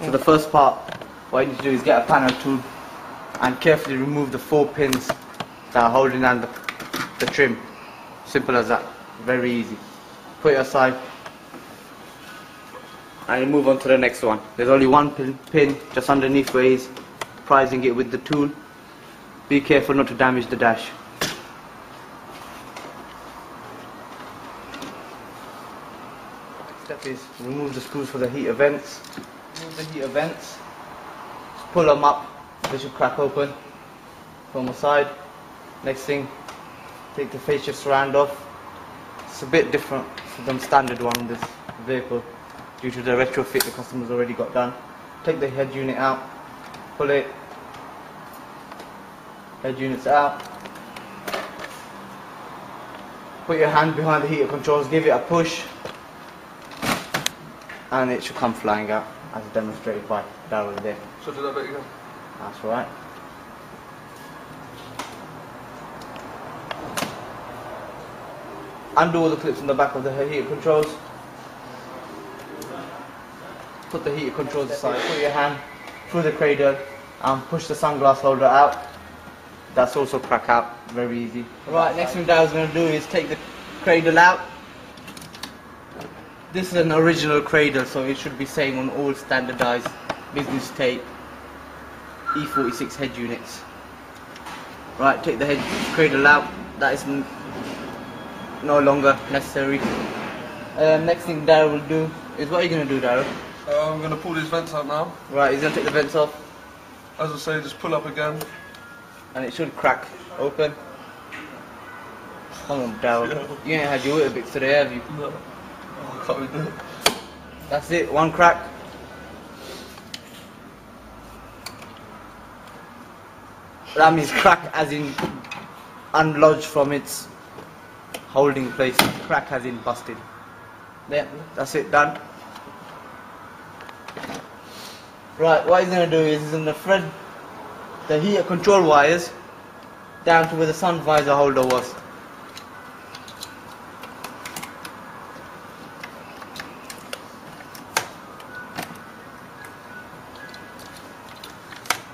So the first part, what you need to do is get a panel tool and carefully remove the 4 pins that are holding down the trim. Simple as that, very easy. Put it aside and you move on to the next one. There's only one pin just underneath where he's prising it with the tool. Be careful not to damage the dash. Next step is remove the screws for the heater vents. Remove the heater vents, just pull them up, they should crack open from the side. Next thing, take the face shift surround off. It's a bit different from the standard one in this vehicle due to the retrofit the customer's already got done. Take the head unit out, pull it, head unit's out. Put your hand behind the heater controls, give it a push, and it should come flying out as demonstrated by Darryl there. So do that bit again. That's right. Undo all the clips in the back of the heater controls. Put the heater controls aside. Put your hand through the cradle and push the sunglass holder out. That's also crack out, very easy. Right, next thing Daryl's going to do is take the cradle out. This is an original cradle, so it should be same on all standardized business tape E46 head units. Right, take the head cradle out. That is no longer necessary. Next thing Daryl will do is, what are you going to do, Daryl? I'm going to pull these vents out now. Right, he's going to take the vents off. As I say, just pull up again. And it should crack open. Come on, Daryl. You ain't had your Weetabix today, have you? No. Oh, I can't really do it. That's it, one crack. That means crack as in unlodged from its holding place. Crack as in busted. There, that's it, done. Right, what he's going to do is he's going to thread the heater control wires down to where the sun visor holder was.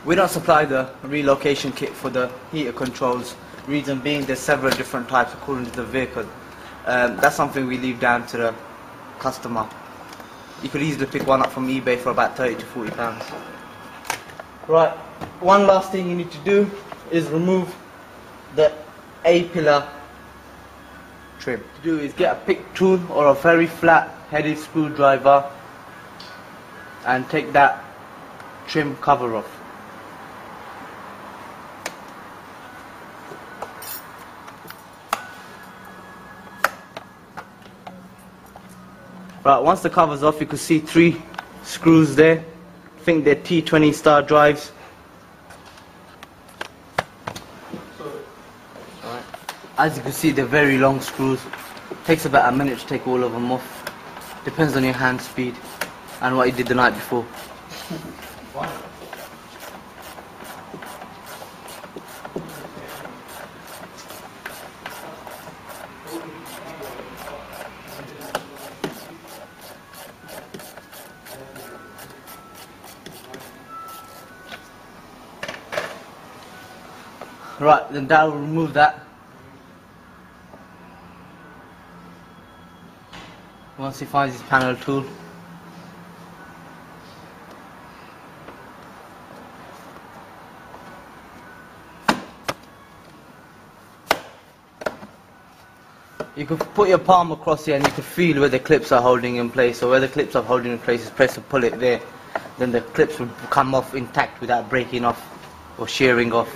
We don't supply the relocation kit for the heater controls, reason being there's several different types according to the vehicle. That's something we leave down to the customer. You could easily pick one up from eBay for about 30 to 40 pounds. Right, one last thing you need to do is remove the A-pillar trim. What to do is get a pick tool or a very flat headed screwdriver and take that trim cover off. Right, once the cover's off, you can see 3 screws there. I think they're T20 star drives. Right. As you can see, they're very long screws. Takes about a minute to take all of them off. Depends on your hand speed and what you did the night before. Right, then Dad will remove that. Once he finds his panel tool. You can put your palm across here and you can feel where the clips are holding in place. So where the clips are holding in place is press and pull it there. Then the clips will come off intact without breaking off or shearing off.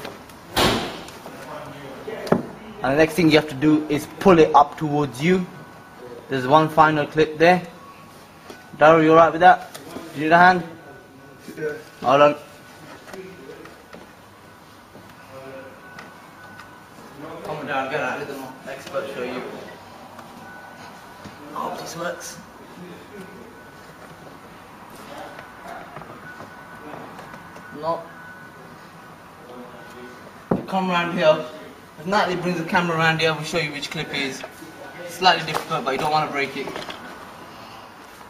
And the next thing you have to do is pull it up towards you. There's one final clip there. Darryl, you alright with that? Do you need a hand? Yeah. Hold on. Come on down, get out, let the expert show you. I hope this works. No. You come around here. If Natalie brings the camera around here, we'll show you which clip it is. It's slightly difficult, but you don't want to break it.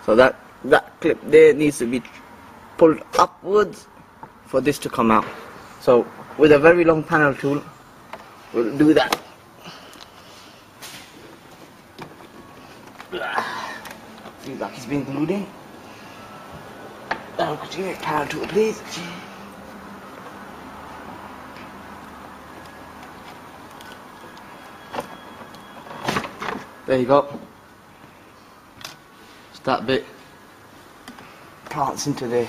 So that clip there needs to be pulled upwards for this to come out. So with a very long panel tool, we'll do that. Seems like it's been glued in. Could you make panel tool, please? There you go. It's that bit. Plants into there.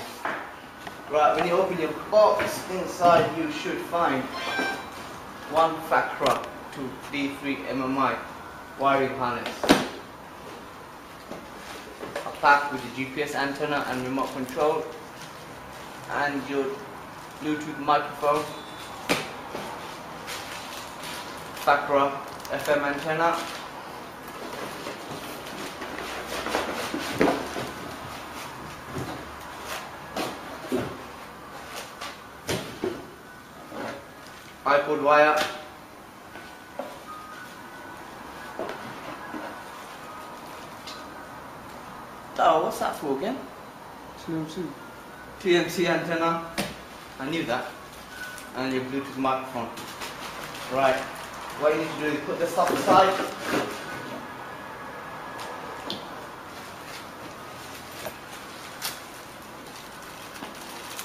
Right, when you open your box, inside you should find one Facra to D3 MMI wiring harness. A pack with the GPS antenna and remote control, and your Bluetooth microphone, Facra FM antenna, iPod wire, oh, what's that for again? TMC. TMC antenna, I knew that, and your Bluetooth microphone. Right, what you need to do is put this stuff aside.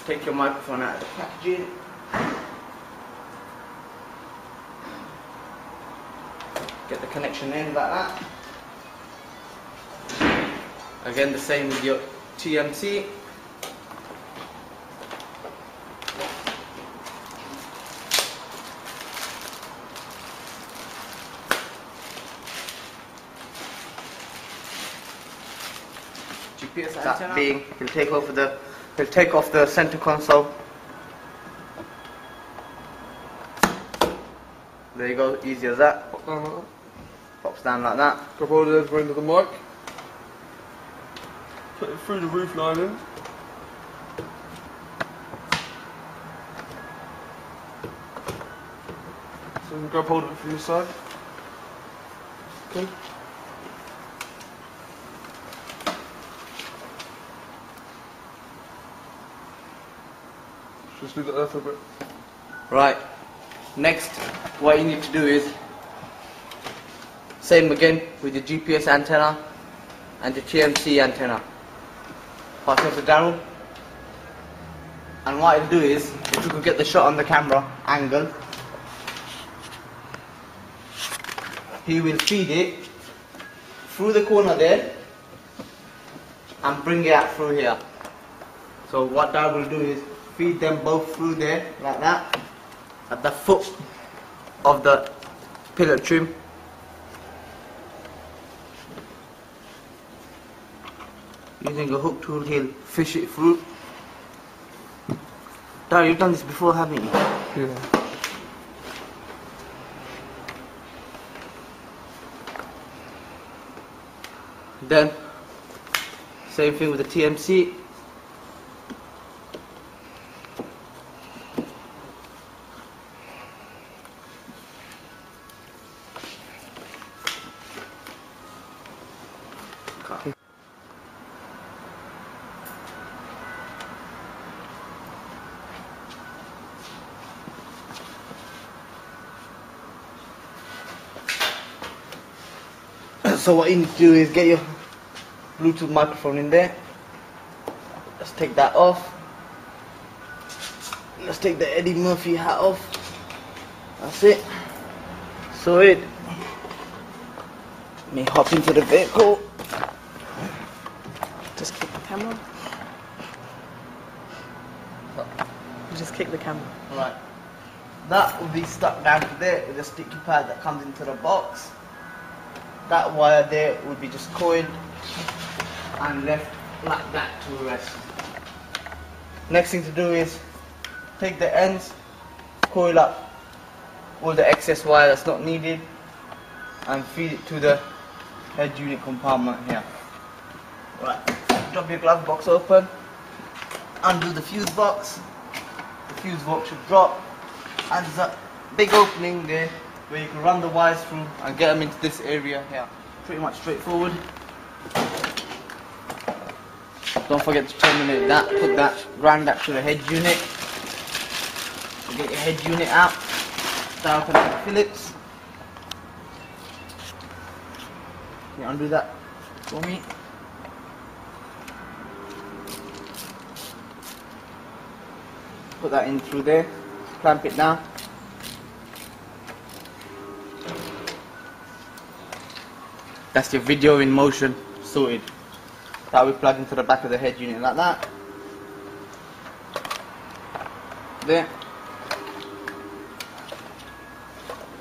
Take your microphone out of the packaging. Get the connection in like that. Again, the same with your TMC. GPS antenna. Being, he'll take off the center console. There you go, easy as that. Pop down like that. Pops down like that. Grab hold of the other end of the mic. Put it through the roof lining. So you can grab hold of it from the side. Okay. Just leave it there for a bit. Right. Next, what you need to do is same again with the GPS antenna and the TMC antenna. Pass it to Daryl. And what I'll do is, if you could get the shot on the camera angle, he will feed it through the corner there and bring it out through here. So what Daryl will do is feed them both through there like that at the foot of the pillar trim. Using a hook tool, he'll fish it through. Daryl, you've done this before, haven't you? Yeah. Then, same thing with the TMC. So what you need to do is get your Bluetooth microphone in there. Let's take that off. Let's take the Eddie Murphy hat off. That's it. So let me hop into the vehicle. Just kick the camera. You just kick the camera. Right. That will be stuck down to there with a sticky pad that comes into the box. That wire there would be just coiled and left like that to rest. Next thing to do is take the ends, coil up all the excess wire that's not needed and feed it to the head unit compartment here. Right, drop your glove box open, undo the fuse box. The fuse box should drop and there's a big opening there where you can run the wires through and get them into this area here. Pretty much straightforward. Don't forget to terminate that. Put that ground up to the head unit. Get your head unit out. Start connecting Phillips. Can you undo that for me? Put that in through there. Clamp it down. That's your video in motion sorted. That we plug into the back of the head unit like that. There.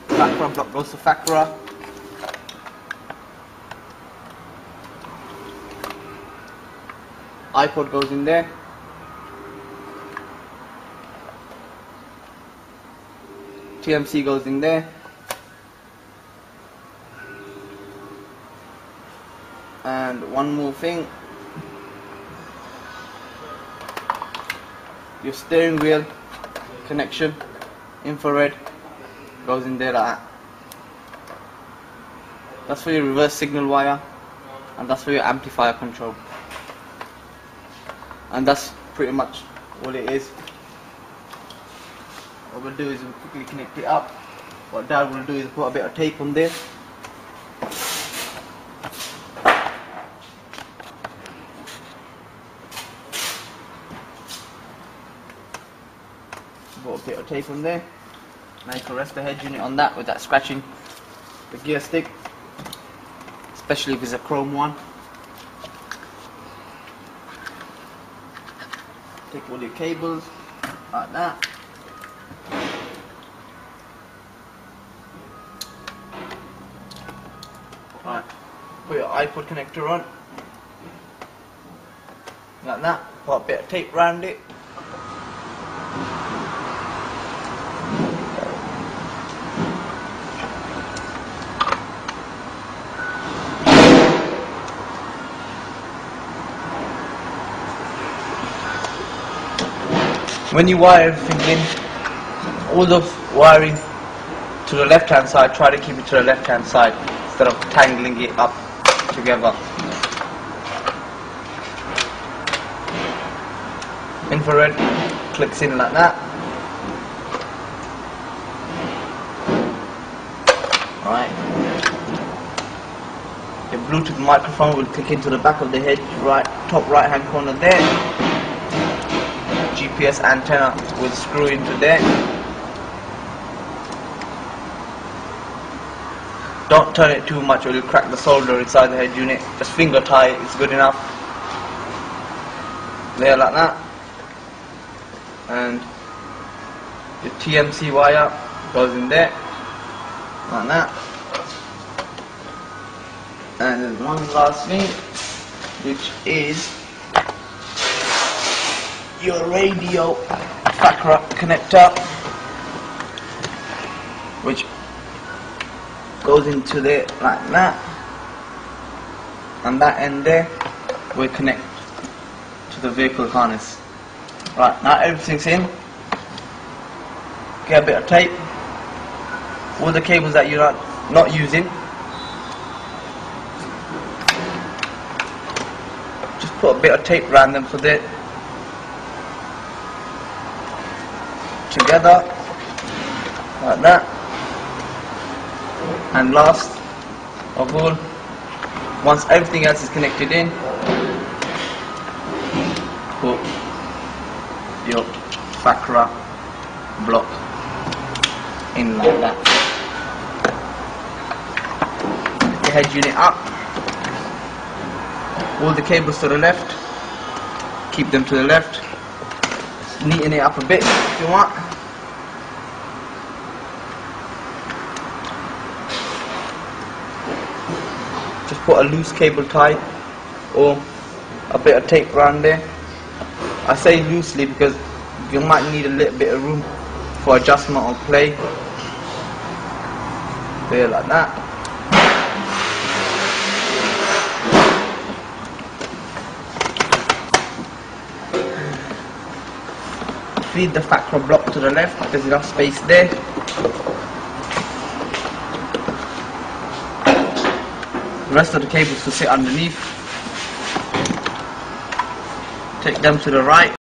Facra block goes to Facra. iPod goes in there. TMC goes in there. And one more thing. Your steering wheel connection, infrared, goes in there like that. That's for your reverse signal wire, and that's for your amplifier control. And that's pretty much all it is. What we'll do is we'll quickly connect it up. What Dad will do is put a bit of tape on there. Put a bit of tape on there. Now you can rest the head unit on that without scratching the gear stick, especially if it's a chrome one. Take all your cables like that. Right, put your iPod connector on like that. Put a bit of tape around it. When you wire everything in, all the wiring to the left hand side, try to keep it to the left hand side instead of tangling it up together. Infrared clicks in like that. Right. Your Bluetooth microphone will click into the back of the head, top right hand corner there. GPS antenna will screw into there. Don't turn it too much or you'll crack the solder inside the head unit. Just finger tie it, it's good enough. There like that. And your TMC wire goes in there like that. And there's one last thing, which is your radio Facra connector, which goes into there like that, and that end there will connect to the vehicle harness. Right, now everything's in. Get a bit of tape. All the cables that you're not using, just put a bit of tape around them so they're together like that. And last of all, once everything else is connected in, put your Facra block in like that. Lift the head unit up, all the cables to the left, keep them to the left. Neaten it up a bit if you want. Just put a loose cable tie or a bit of tape around there. I say loosely because you might need a little bit of room for adjustment or play. There like that. Feed the Facra block to the left, there's enough space there. The rest of the cables to sit underneath. take them to the right.